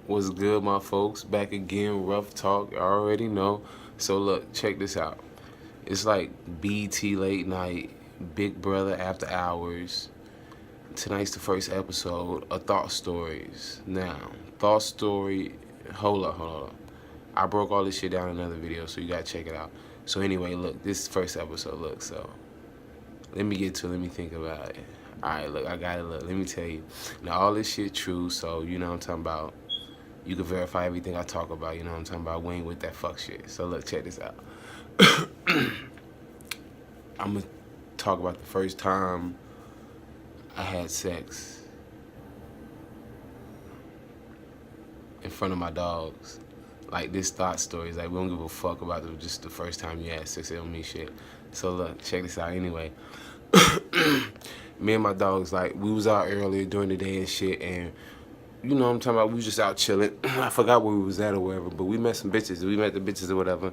What's good, my folks? Back again, rough talk. I already know. So look, check this out. It's like BT late night, Big Brother after hours. Tonight's the first episode of Thot Stories. Now, Thot Story. Hold up. I broke all this shit down in another video, so you gotta check it out. So anyway, look, this is the first episode. Look, so let me get to it. Let me think about it. All right, look, I got it. Look, let me tell you. Now, all this shit true, so you know what I'm talking about. You can verify everything I talk about, you know what I'm talking about. We ain't with that fuck shit. So look, check this out. I'm gonna talk about the first time I had sex in front of my dogs. Like, this Thot stories, like, we don't give a fuck about just the first time you had sex. It don't mean shit. So look, check this out anyway. Me and my dogs, like, we was out earlier during the day and shit, and you know what I'm talking about, we was just out chilling. I forgot where we was at or whatever, but we met some bitches. We met the bitches or whatever.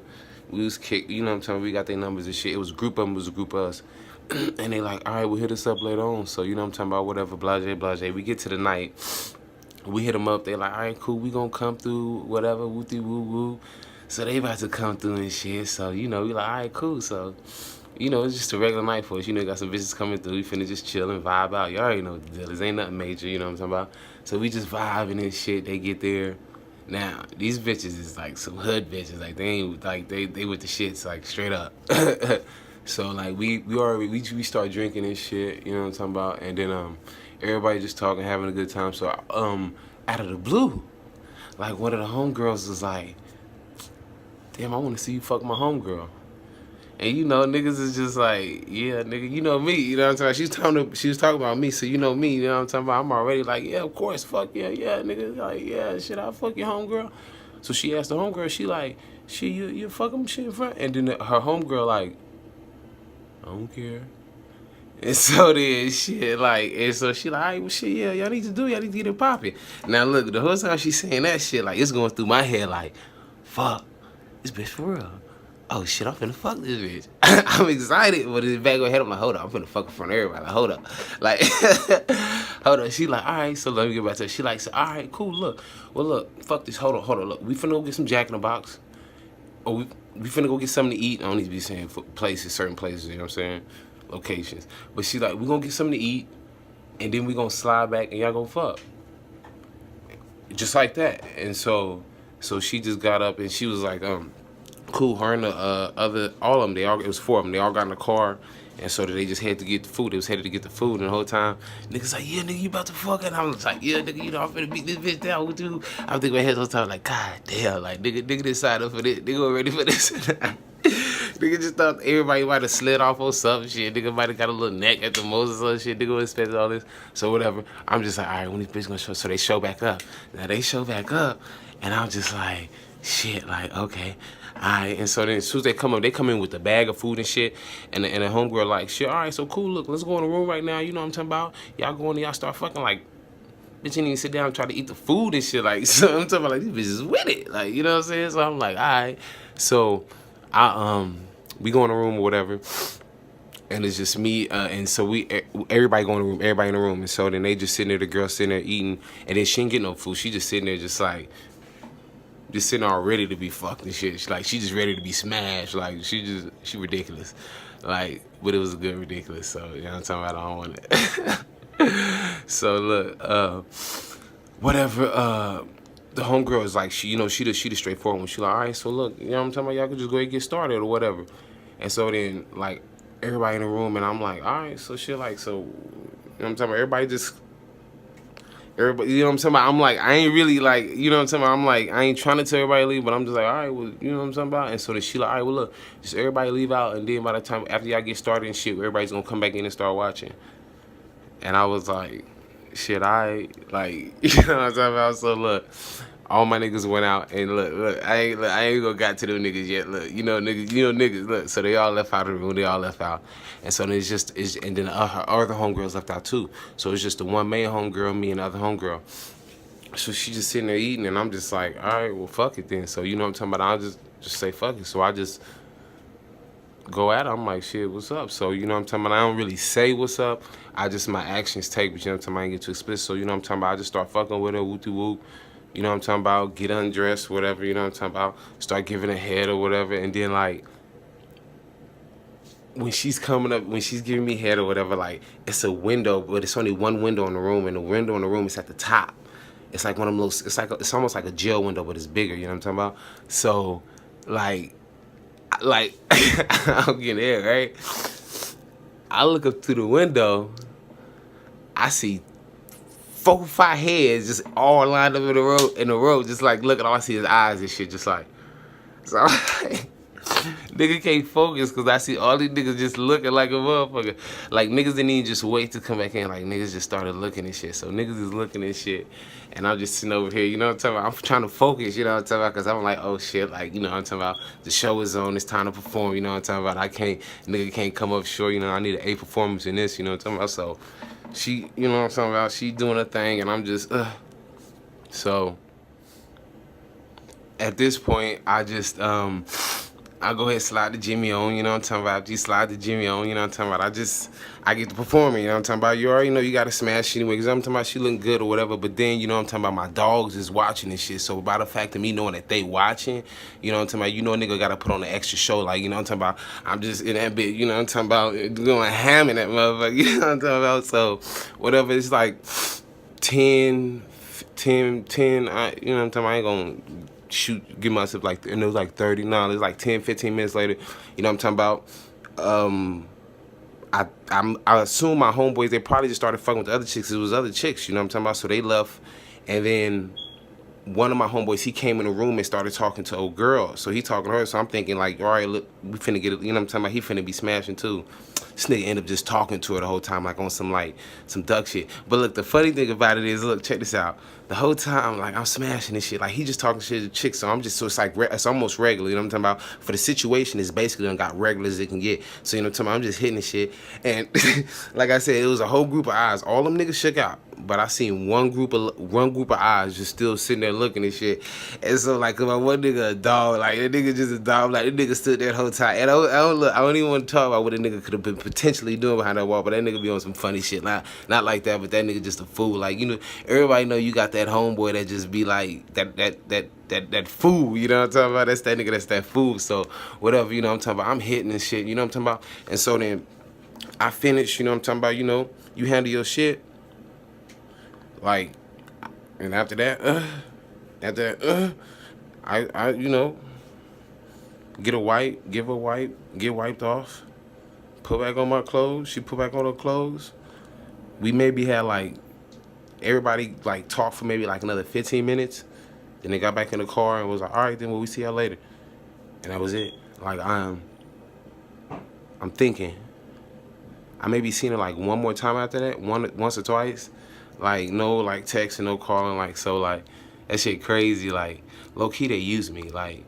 We was kicked, you know what I'm talking about, we got their numbers and shit. It was a group of them, it was a group of us. And they like, all right, we'll hit us up later on. So, you know what I'm talking about, whatever, blase. We get to the night. We hit them up. They like, all right, cool, we gonna come through, whatever, woo-dee woo-woo. So they about to come through and shit. So, you know, we like, all right, cool. So, you know, it's just a regular night for us. You know, got some bitches coming through. We finna just chill and vibe out. Y'all already know the deal. This ain't nothing major, you know what I'm talking about? So we just vibing and shit. They get there. Now, these bitches is like some hood bitches. Like, they ain't, like, they with the shits, like, straight up. So, like, we start drinking and shit, you know what I'm talking about? And then, everybody just talking, having a good time. So, out of the blue, like, one of the homegirls was like, damn, I want to see you fuck my homegirl. And you know, niggas is just like, yeah, nigga, you know me, you know what I'm talking about? She was talking about me, so you know me, you know what I'm talking about? I'm already like, yeah, of course, fuck yeah, nigga, like, yeah, shit, I'll fuck your homegirl. So she asked the homegirl, she like, shit, you fuck him shit in front? And then her homegirl like, I don't care. And so then shit, like, and so she like, all right, well shit, yeah, y'all need to get it popping. Now look, the whole time she's saying that shit, like, it's going through my head like, fuck, this bitch for real. Oh shit, I'm finna fuck this bitch. I'm excited, but in the back of my head, I'm like, hold up, I'm finna fuck in front of everybody. Like, hold up. Like, hold up. She like, all right, so let me get back to her. She like, so, all right, cool, look. Well, look, fuck this. Hold on, look. We finna go get some Jack in the Box. Or we finna go get something to eat. I don't need to be saying places, certain places, you know what I'm saying? Locations. But she like, we gonna get something to eat, and then we gonna slide back and y'all gonna fuck. Just like that. And so she just got up and she was like, cool, her and the all of them, it was four of them, they all got in the car, and so they just had to get the food. They was headed to get the food, and the whole time, niggas like, yeah, nigga, you about to fuck, and I was like, yeah, nigga, you know, I'm finna beat this bitch down with you. I'm thinking in my head the whole time, like, god damn, like, nigga this side up for this, nigga ready for this. Nigga just thought everybody might have slid off or some shit. Nigga might have got a little neck at the most or some shit. Nigga expected all this. So whatever. I'm just like, all right, when these bitches gonna show? So they show back up. Now they show back up, and I'm just like, shit, like, okay. Alright, and so then as soon as they come up, they come in with a bag of food and shit, and the homegirl like, shit, alright, so cool, look, let's go in the room right now, you know what I'm talking about? Y'all go in there, y'all start fucking, like, bitch didn't even sit down and try to eat the food and shit, like, so I'm talking about, like, these bitches with it, like, you know what I'm saying? So I'm like, alright, so we go in the room or whatever, and it's just me, and so everybody go in the room, everybody in the room, and so then they just sitting there, the girl sitting there eating, and then she ain't get no food, she just sitting there just like, just sitting all ready to be fucked and shit. She just ready to be smashed. Like, she ridiculous. Like, but it was a good ridiculous. So, you know what I'm talking about? I don't want it. So, look, whatever, the homegirl is like, she the straightforward one. She like, all right, so look, you know what I'm talking about? Y'all can just go ahead and get started or whatever. And so then, like, everybody in the room, and I'm like, all right, so shit, like, so, you know what I'm talking about? Everybody, you know what I'm talking about? I'm like, I ain't really like, you know what I'm talking about? I'm like, I ain't trying to tell everybody to leave, but I'm just like, all right, well, you know what I'm talking about? And so then she like, all right, well, look, just everybody leave out, and then by the time, after y'all get started and shit, everybody's gonna come back in and start watching. And I was like, shit, like, you know what I'm talking about? So look, all my niggas went out, and look, I ain't gonna got to them niggas yet. Look, niggas, look. So they all left out of the room. They all left out, and so then and then her other homegirls left out too. So it's just the one main homegirl, me and the other homegirl. So she just sitting there eating, and I'm just like, all right, well, fuck it then. So you know what I'm talking about? I'll just say fuck it. So I just go at her. I'm like, shit, what's up? So you know what I'm talking about? I don't really say what's up. My actions take, but you know what I'm talking about? I ain't get too explicit. So you know what I'm talking about? I just start fucking with her, whoop-de-whoop. you know what I'm talking about, get undressed, whatever, you know what I'm talking about, start giving a head or whatever, and then like, when she's coming up, when she's giving me head or whatever, like, it's a window, but it's only one window in the room, and the window in the room is at the top. It's like one of those, it's almost like a jail window, but it's bigger, you know what I'm talking about? So, like, I'm getting there, right? I look up through the window, I see 4 or 5 heads just all lined up in the row, just like looking, all I see is eyes and shit, just like, so I'm like, nigga can't focus because I see all these niggas just looking like a motherfucker. Like, niggas didn't even just wait to come back in. Like, niggas just started looking and shit. So niggas is looking and shit. And I'm just sitting over here, you know what I'm talking about? I'm trying to focus, you know what I'm talking about? Because I'm like, oh shit, like, you know what I'm talking about? The show is on, it's time to perform, you know what I'm talking about? Nigga can't come up short, you know, I need an A performance in this, you know what I'm talking about? So she, you know what I'm talking about? She doing her thing and I'm just, So at this point, I just, I go ahead and slide the Jimmy on, you know what I'm talking about? After you slide the Jimmy on, you know what I'm talking about? I get to performing, you know what I'm talking about? You already know you got to smash anyway, because I'm talking about she looking good or whatever, but then, you know what I'm talking about, my dogs is watching and shit, so by the fact of me knowing that they watching, you know what I'm talking about, you know a nigga got to put on an extra show, like, you know what I'm talking about? I'm just in that bit, you know what I'm talking about, going ham in that motherfucker, you know what I'm talking about? So, whatever, it's like 10, you know what I'm talking about? I ain't gonna give myself like, and it was like 30, no, it was like 10, 15 minutes later, you know what I'm talking about, I assume my homeboys, they probably just started fucking with the other chicks. It was other chicks, you know what I'm talking about, so they left, and then one of my homeboys, he came in the room and started talking to old girl, so he talking to her, so I'm thinking like, all right, look, we finna get it, you know what I'm talking about, he finna be smashing too. This nigga ended up just talking to her the whole time, like on some duck shit. But look, the funny thing about it is, look, check this out. The whole time, like, I'm smashing this shit. Like, he just talking shit to chicks, so I'm just, so it's like, it's almost regular, you know what I'm talking about? For the situation, it's basically done got regular as it can get. So, you know what I'm talking about? I'm just hitting this shit. And, like I said, it was a whole group of eyes. All them niggas shook out. But I seen one group of eyes just still sitting there looking and shit. And so, like, my one nigga a dog, like, that nigga just a dog, like, that nigga stood there the whole time. And I don't even want to talk about what a nigga could have been potentially doing behind that wall, but that nigga be on some funny shit. Not like that, but that nigga just a fool. Like, you know, everybody know you got that homeboy that just be like, that fool, you know what I'm talking about? That's that nigga, that's that fool. So, whatever, you know what I'm talking about? I'm hitting and shit, you know what I'm talking about? And so then, I finished, you know what I'm talking about? You know, you handle your shit. Like, and after that, I you know, give a wipe, get wiped off, put back on my clothes, she put back on her clothes. We maybe had like, everybody like talked for maybe like another 15 minutes. Then they got back in the car and was like, all right, then, well, we see y'all later. And that was it. Like, I'm thinking, I maybe seen her like one more time after that, once or twice. Like, no, like, texting, no calling, like, so, like, that shit crazy, like, low-key, they used me, like,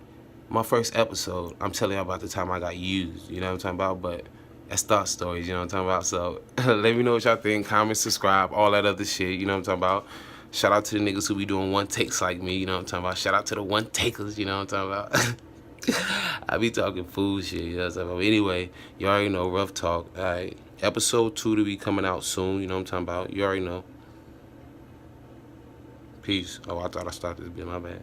my first episode, I'm telling y'all about the time I got used, you know what I'm talking about, but that's Thot stories, you know what I'm talking about, so, let me know what y'all think, comment, subscribe, all that other shit, you know what I'm talking about, shout out to the niggas who be doing one takes like me, you know what I'm talking about, shout out to the one takers, you know what I'm talking about, I be talking food shit, you know what I'm talking about, anyway, you already know, rough talk, alright, episode 2 to be coming out soon, you know what I'm talking about, you already know. Peace. Oh, I thought I stopped this bit, my bad.